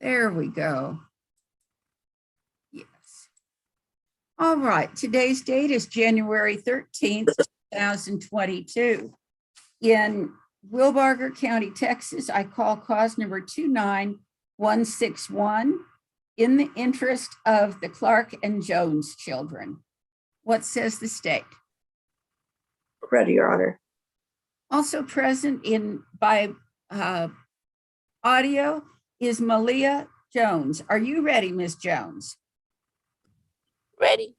There we go. Yes. All right. Today's date is January 13th, 2022. In Wilbarger County, Texas, I call cause number 29161 in the interest of the Clark and Jones children. What says the state? Ready, Your Honor. Also present by audio is Malia Jones. Are you ready, Ms. Jones? Ready.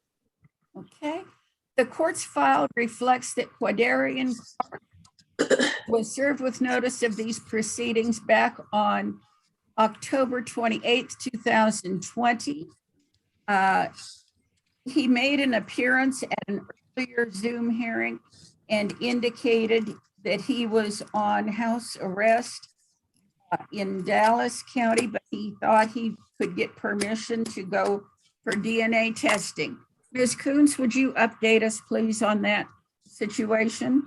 Okay. The court's file reflects that Quadarian was served with notice of these proceedings back on October 28th, 2020. He made an appearance at an earlier Zoom hearing and indicated that he was on house arrest in Dallas County, but he thought he could get permission to go for DNA testing. Ms. Coons, would you update us, please, on that situation?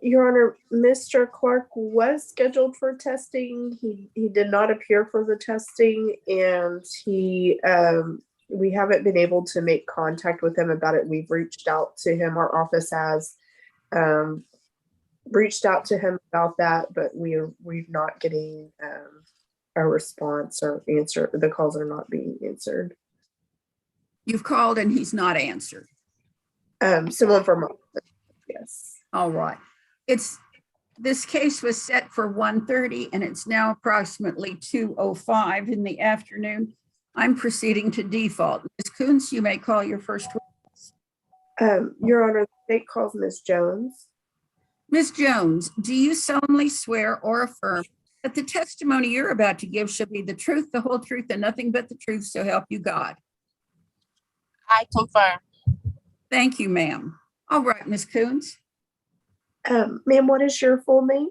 Your Honor, Mr. Clark was scheduled for testing. He did not appear for the testing, and we haven't been able to make contact with him about it. We've reached out to him. Our office has reached out to him about that, but we're not getting a response or answer. The calls are not being answered. You've called and he's not answered. Someone from yes. All right. This case was set for 1:30 and it's now approximately 2:05 in the afternoon. I'm proceeding to default. Ms. Coons, you may call your first witness. Your Honor, the state calls Ms. Jones. Ms. Jones, do you solemnly swear or affirm that the testimony you're about to give shall be the truth, the whole truth, and nothing but the truth, so help you God? I confirm. Thank you, ma'am. All right, Ms. Coons. Ma'am, what is your full name?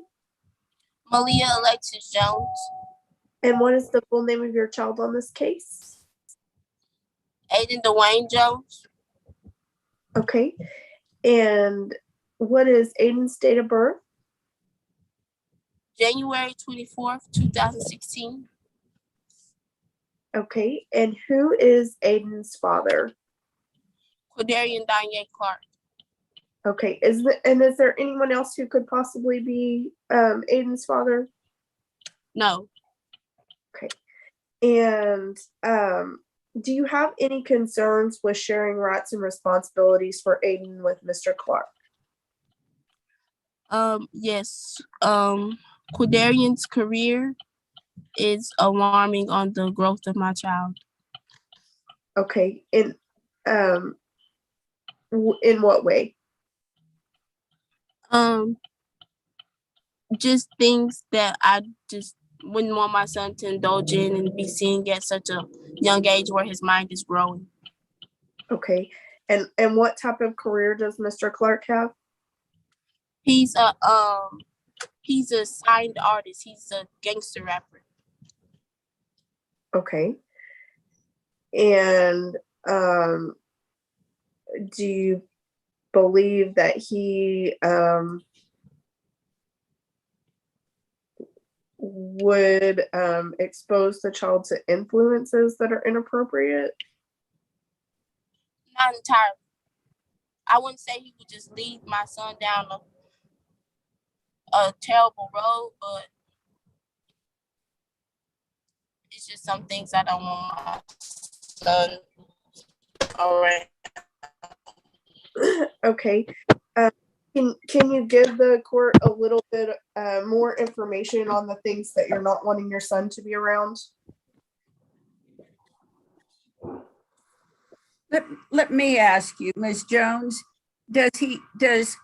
Malia Alexis Jones. And what is the full name of your child on this case? Aiden Dwayne Jones. Okay. And what is Aiden's date of birth? January 24th, 2016. Okay. And who is Aiden's father? Quadarian Danye Clark. Okay. Is there anyone else who could possibly be Aiden's father? No. Okay. And do you have any concerns with sharing rights and responsibilities for Aiden with Mr. Clark? Yes. Quadarian's career is alarming on the growth of my child. Okay. In what way? Just things that I just wouldn't want my son to indulge in and be seeing at such a young age where his mind is growing. Okay. And what type of career does Mr. Clark have? He's a signed artist. He's a gangster rapper. Okay. And do you believe that he would expose the child to influences that are inappropriate? Not entirely. I wouldn't say he would just lead my son down a terrible road, but it's just some things I don't want my son around. Okay. Can you give the court a little bit more information on the things that you're not wanting your son to be around? Let me ask you, Ms. Jones, does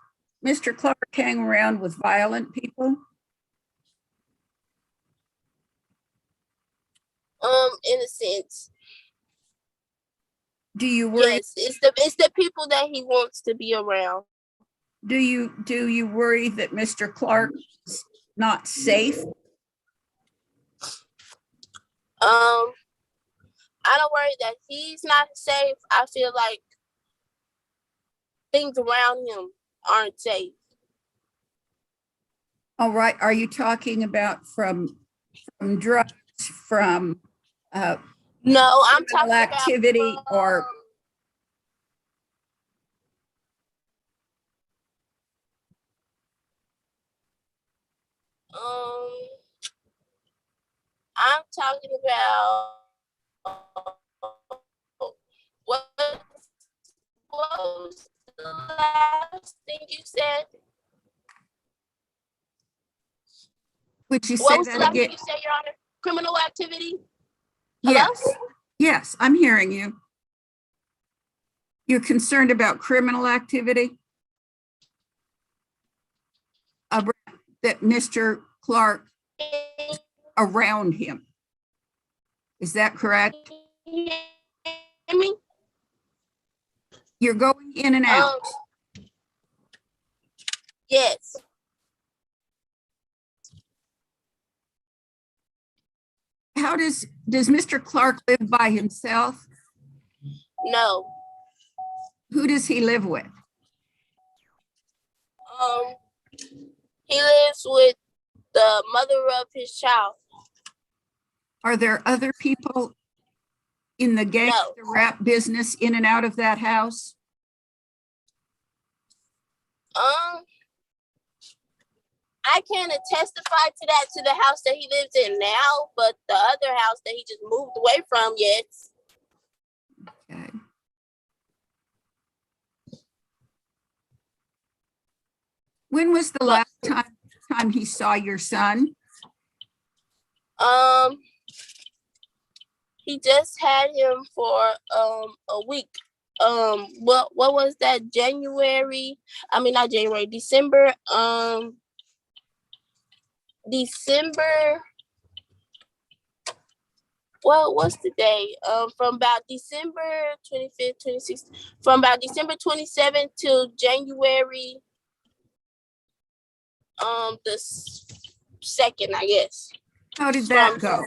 Mr. Clark hang around with violent people? In a sense. Do you worry? Yes, it's the people that he wants to be around. Do you worry that Mr. Clark is not safe? I don't worry that he's not safe. I feel like things around him aren't safe. All right. Are you talking about from drugs from No, I'm talking activity about or I'm talking about what was the last thing you said? would you say What was the that last thing again? you said, Your Honor? Criminal activity? Hello? Yes, yes, I'm hearing you. You're concerned about criminal activity? That Mr. Clark around him. Is that correct? Hear me? You're going in and out. Yes. How does Mr. Clark live by himself? No. Who does he live with? He lives with the mother of his child. Are there other people in the gangster rap business in and out of that house? I can't testify to that, to the house that he lives in now, but the other house that he just moved away from, yes. Okay. When was the last time he saw your son? He just had him for a week. What was that? December. December. What's the day? From about December 25th, 26th, from about December 27th to January the 2nd, I guess. How did that go?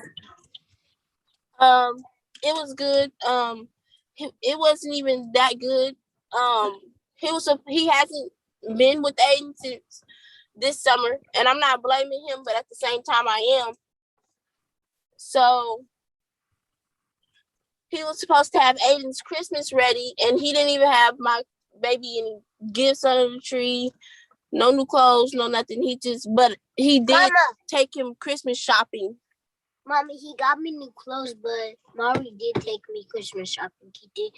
It was good. It wasn't even that good. He hasn't been with Aiden since this summer, and I'm not blaming him, but at the same time I am. So he was supposed to have Aiden's Christmas ready, and he didn't even have my baby any gifts under the tree, no new clothes, no nothing. But he did take him Christmas shopping. Mommy, he got me new clothes, but Mari did take me Christmas shopping. He did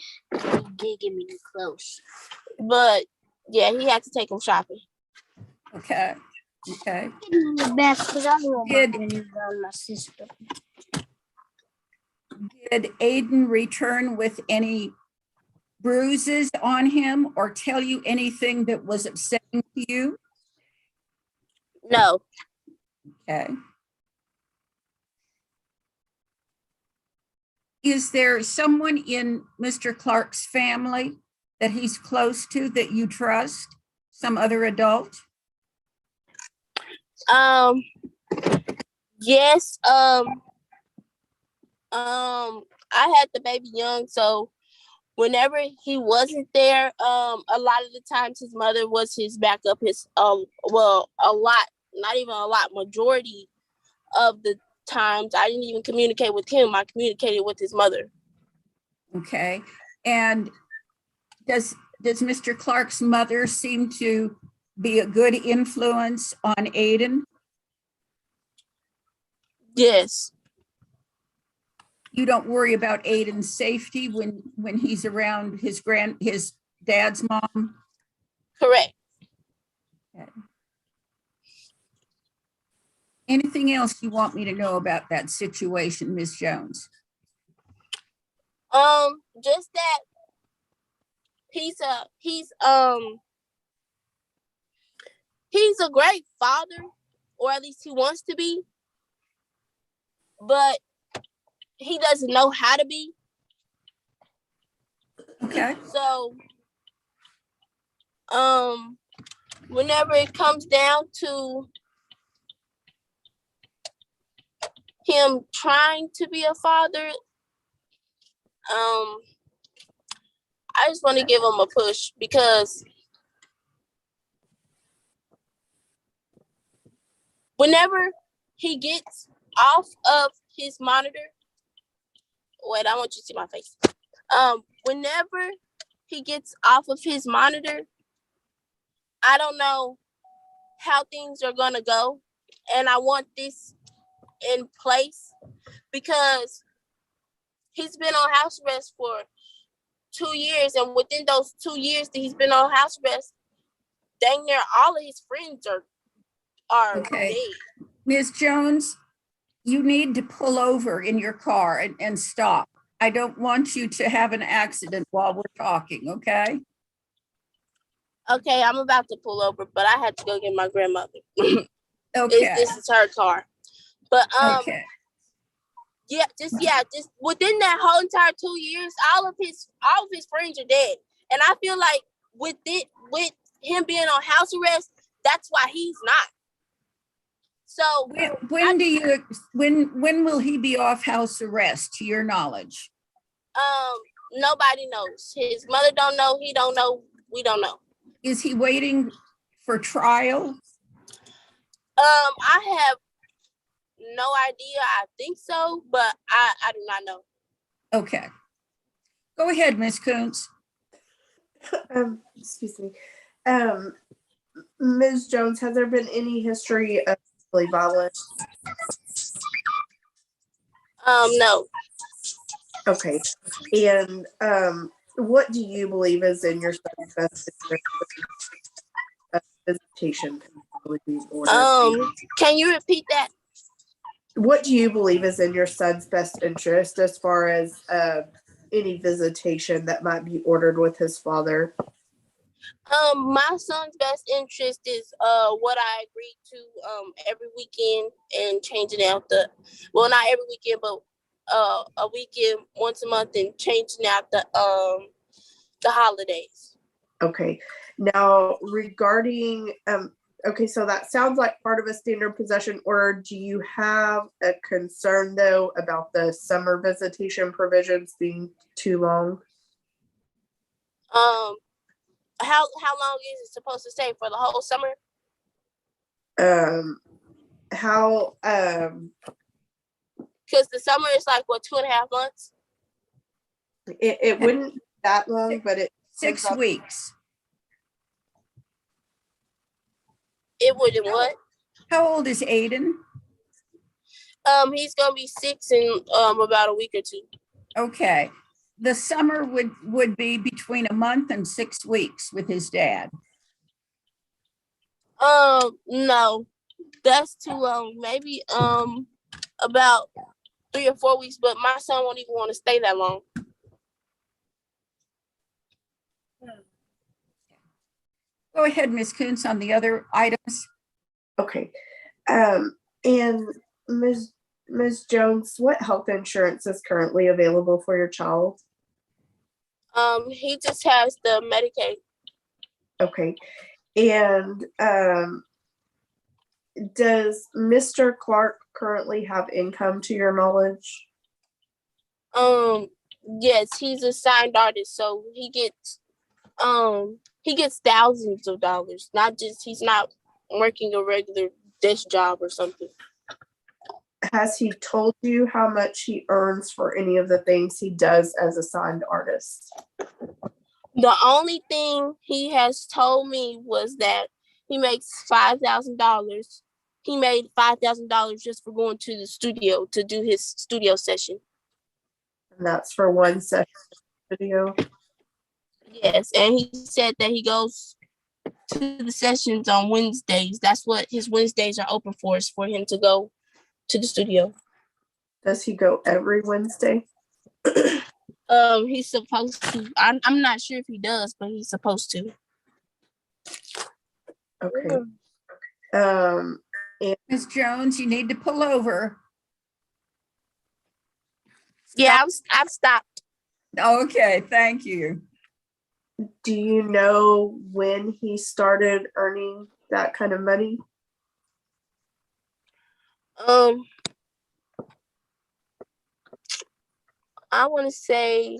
give me new clothes. But yeah, he had to take him shopping. Okay. Okay. Back because I want my sister. Did Aiden return with any bruises on him or tell you anything that was upsetting to you? No. Okay. Is there someone in Mr. Clark's family that he's close to that you trust? Some other adult? Yes. I had the baby young, so whenever he wasn't there, a lot of the times his mother was his backup. Majority of the times I didn't even communicate with him. I communicated with his mother. Okay. And does Mr. Clark's mother seem to be a good influence on Aiden? Yes. You don't worry about Aiden's safety when he's around his dad's mom? Correct. Okay. Anything else you want me to know about that situation, Ms. Jones? Just that he's a great father, or at least he wants to be, but he doesn't know how to be. Okay. So, whenever it comes down to him trying to be a father, I just want to give him a push, because whenever he gets off of his monitor, wait, I want you to see my face. Whenever he gets off of his monitor, I don't know how things are gonna go, and I want this in place because he's been on house arrest for 2 years, and within those 2 years that he's been on house arrest, dang near all of his friends are Okay. dead. Ms. Jones, you need to pull over in your car and stop. I don't want you to have an accident while we're talking, okay? Okay, I'm about to pull over, but I had to go get my grandmother. Okay, This is her car. But okay. just within that whole entire 2 years, all of his friends are dead. And I feel like with him being on house arrest, that's why he's not. So When will he be off house arrest, to your knowledge? nobody knows. His mother don't know, he don't know, we don't know. Is he waiting for trial? I have no idea. I think so, but I do not know. Okay. Go ahead, Ms. Kuntz. Excuse me. Ms. Jones, has there been any history of violence? No. Okay. And what do you believe is in your son's best interest of visitation would be ordered? Can you repeat that? What do you believe is in your son's best interest as far as any visitation that might be ordered with his father? My son's best interest is what I agreed to every weekend and changing out not every weekend, but a weekend once a month and changing out the holidays. Okay. Now regarding okay, so that sounds like part of a standard possession order. Do you have a concern though about the summer visitation provisions being too long? How long is it supposed to stay, for the whole summer? Because the summer is like what, 2.5 months? It wouldn't be that long, but it 6 weeks. It wouldn't what? How old is Aiden? He's gonna be 6 in about a week or 2. Okay. The summer would be between a month and 6 weeks with his dad. No, that's too long. Maybe about 3 or 4 weeks, but my son won't even want to stay that long. Go ahead, Ms. Kuntz, on the other items. Okay. And Ms. Jones, what health insurance is currently available for your child? He just has the Medicaid. Okay. And does Mr. Clark currently have income to your knowledge? Yes, he's a signed artist, so he gets thousands of dollars. He's not working a regular desk job or something. Has he told you how much he earns for any of the things he does as a signed artist? The only thing he has told me was that he makes $5,000. He made $5,000 just for going to the studio to do his studio session. And that's for one session video? Yes, and he said that he goes to the sessions on Wednesdays. That's what his Wednesdays are open for, is for him to go to the studio. Does he go every Wednesday? He's supposed to. I'm not sure if he does, but he's supposed to. Okay. And Ms. Jones, you need to pull over. Yeah, I've stopped. Okay, thank you. do you know when he started earning that kind of money? I want to say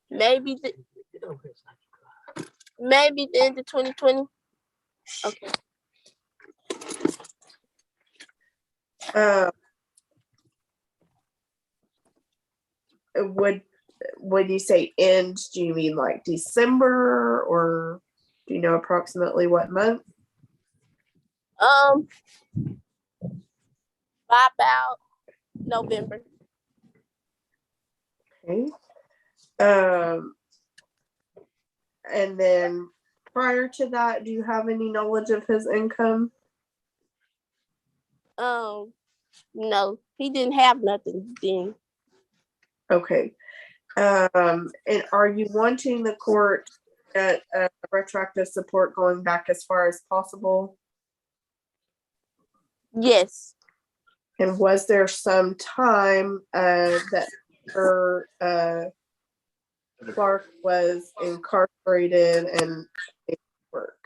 maybe the end of 2020. Okay. would when you say end, do you mean like December, or do you know approximately what month? By about November. Okay. And then prior to that, do you have any knowledge of his income? No, he didn't have nothing then. Okay. And are you wanting the court at retroactive support going back as far as possible? Yes. And was there some time that her Clark was incarcerated and work?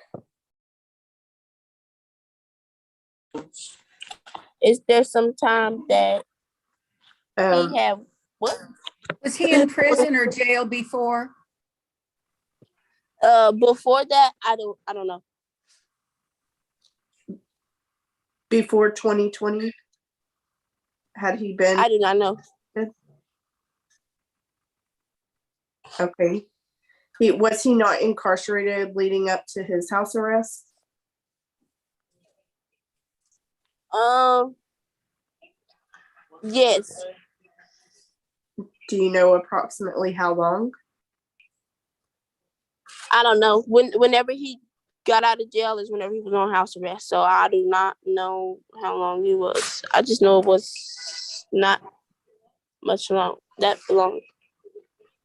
Is there some time that Um, he had what? Was he in prison or jail before? Before that, I don't know. before 2020, had he been? I do not know. Okay. Was he not incarcerated leading up to his house arrest? Yes. Do you know approximately how long? I don't know. Whenever he got out of jail is whenever he was on house arrest. So I do not know how long he was. I just know it was not much long. That long.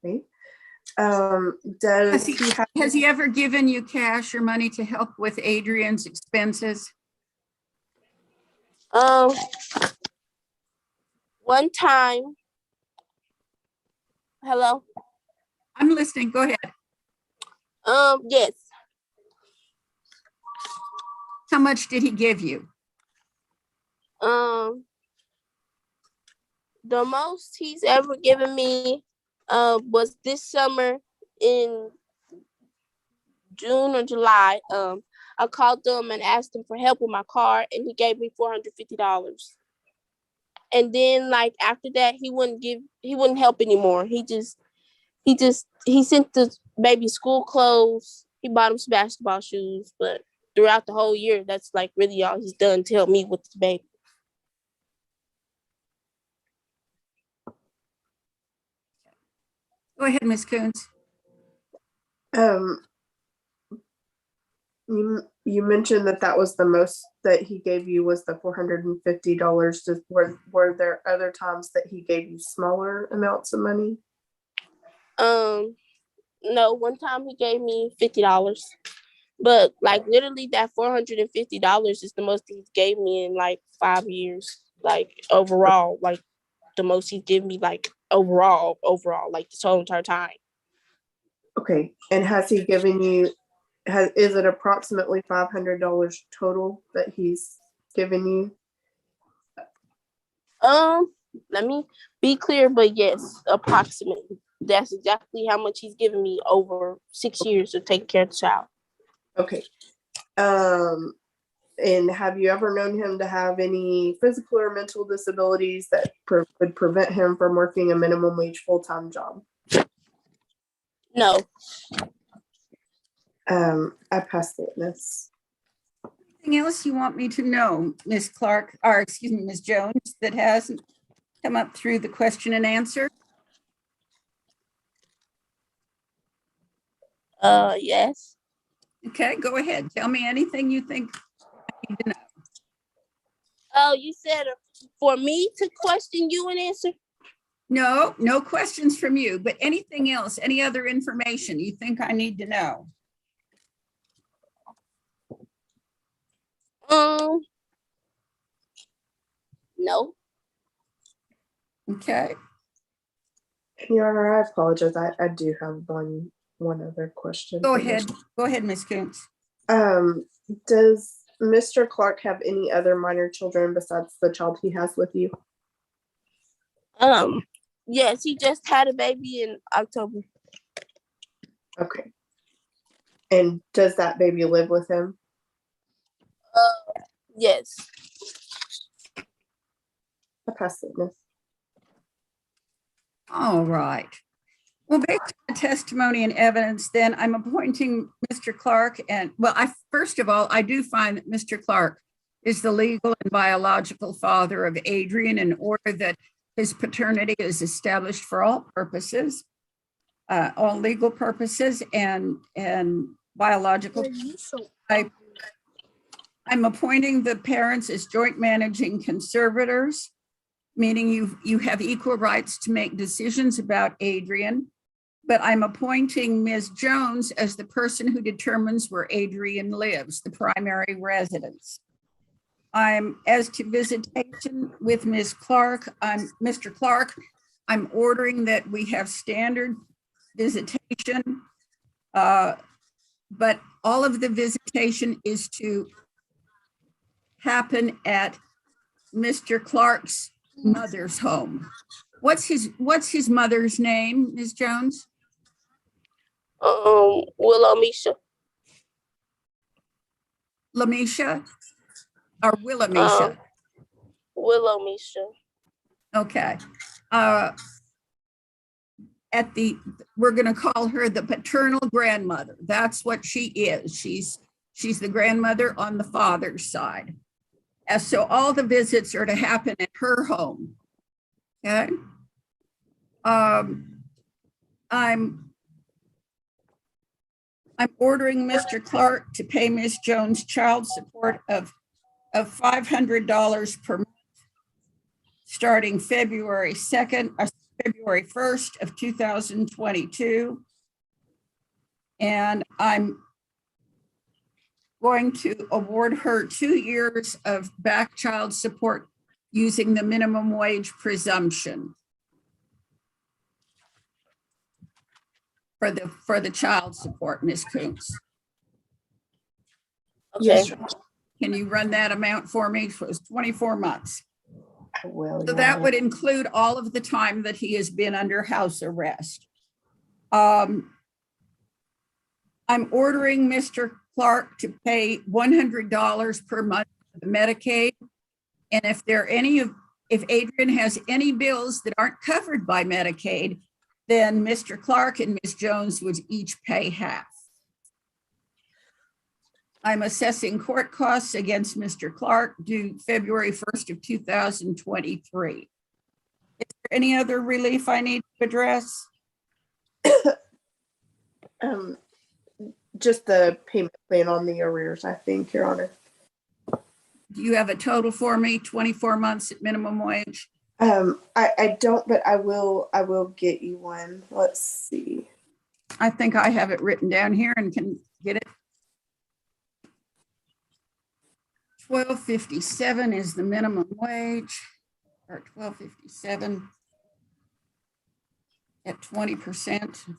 Okay. Has he ever given you cash or money to help with Adrian's expenses? One time. Hello? I'm listening. Go ahead. Yes. How much did he give you? The most he's ever given me was this summer in June or July. I called them and asked him for help with my car, and he gave me $450. And then, like, after that, he wouldn't help anymore. He sent the baby school clothes. He bought him some basketball shoes, but throughout the whole year, that's like really all he's done to help me with the baby. Go ahead, Ms. Coons. You mentioned that was the most that he gave you was the $450. Were there other times that he gave you smaller amounts of money? No, one time he gave me $50. But like literally that $450 is the most he's gave me in like 5 years. Like overall, like the most he's given me like overall, like this whole entire time. Okay. And has he given you, is it approximately $500 total that he's given you? Let me be clear, but yes, approximately. That's exactly how much he's given me over 6 years of taking care of the child. Okay. And have you ever known him to have any physical or mental disabilities that would prevent him from working a minimum wage full-time job? No. I pass the witness. Anything else you want me to know, Ms. Clark, or excuse me, Ms. Jones, that hasn't come up through the question and answer? Yes. Okay, go ahead. Tell me anything you think I need to know. Oh, you said for me to question you and answer? No, no questions from you, but anything else, any other information you think I need to know? No. Okay. Your Honor, I apologize. I do have one other question. Go ahead. Go ahead, Ms. Kuntz. Does Mr. Clark have any other minor children besides the child he has with you? Yes, he just had a baby in October. Okay. And does that baby live with him? Yes. I pass the witness. All right. Well, based on the testimony and evidence, then I'm appointing Mr. Clark and, well, first of all, I do find that Mr. Clark is the legal and biological father of Adrian in order that his paternity is established for all purposes, all legal purposes and biological. I'm appointing the parents as joint managing conservators, meaning you have equal rights to make decisions about Adrian, but I'm appointing Ms. Jones as the person who determines where Adrian lives, the primary residence. As to visitation with Ms. Clark, Mr. Clark, I'm ordering that we have standard visitation, but all of the visitation is to happen at Mr. Clark's mother's home. What's his mother's name, Ms. Jones? Willamisha. Lamisha or Willamisha? Willamisha. Okay. We're going to call her the paternal grandmother. That's what she is. She's the grandmother on the father's side. So all the visits are to happen at her home. Okay. I'm ordering Mr. Clark to pay Ms. Jones child support of $500 per month, starting February 1st of 2022. And I'm going to award her 2 years of back child support using the minimum wage presumption for the child support, Ms. Coontz. Okay. Yes, Can you run that amount for me? It was 24 months. I will. So that would include all of the time that he has been under house arrest. I'm ordering Mr. Clark to pay $100 per month for the Medicaid. And if Adrian has any bills that aren't covered by Medicaid, then Mr. Clark and Ms. Jones would each pay half. I'm assessing court costs against Mr. Clark due February 1st of 2023. Is there any other relief I need to address? Just the payment plan on the arrears, I think, Your Honor. Do you have a total for me, 24 months at minimum wage? I don't, but I will get you one. Let's see. I think I have it written down here and can get it. $12.57 is the minimum wage, or $12.57 at 20%.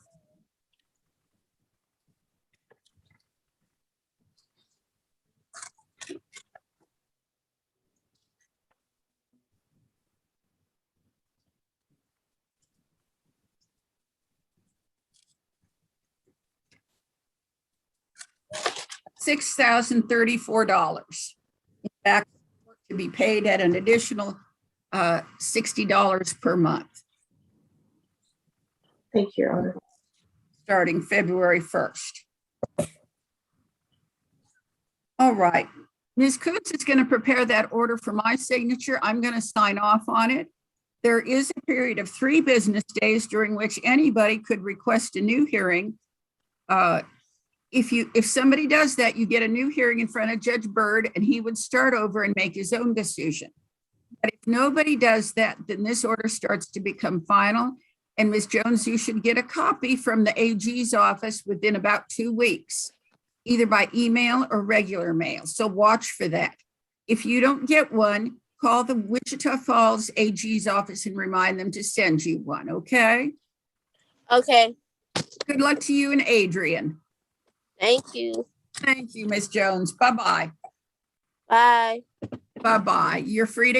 $6,034. In fact, to be paid at an additional $60 per month, Thank you, Your Honor. starting February 1st. All right. Ms. Coontz is going to prepare that order for my signature. I'm going to sign off on it. There is a period of 3 business days during which anybody could request a new hearing. If somebody does that, you get a new hearing in front of Judge Byrd and he would start over and make his own decision. But if nobody does that, then this order starts to become final. And Ms. Jones, you should get a copy from the AG's office within about 2 weeks, either by email or regular mail. So watch for that. If you don't get one, call the Wichita Falls AG's office and remind them to send you one, okay? Okay. Good luck to you and Adrian. Thank you. Thank you, Ms. Jones. Bye-bye. Bye. Bye-bye. You're free to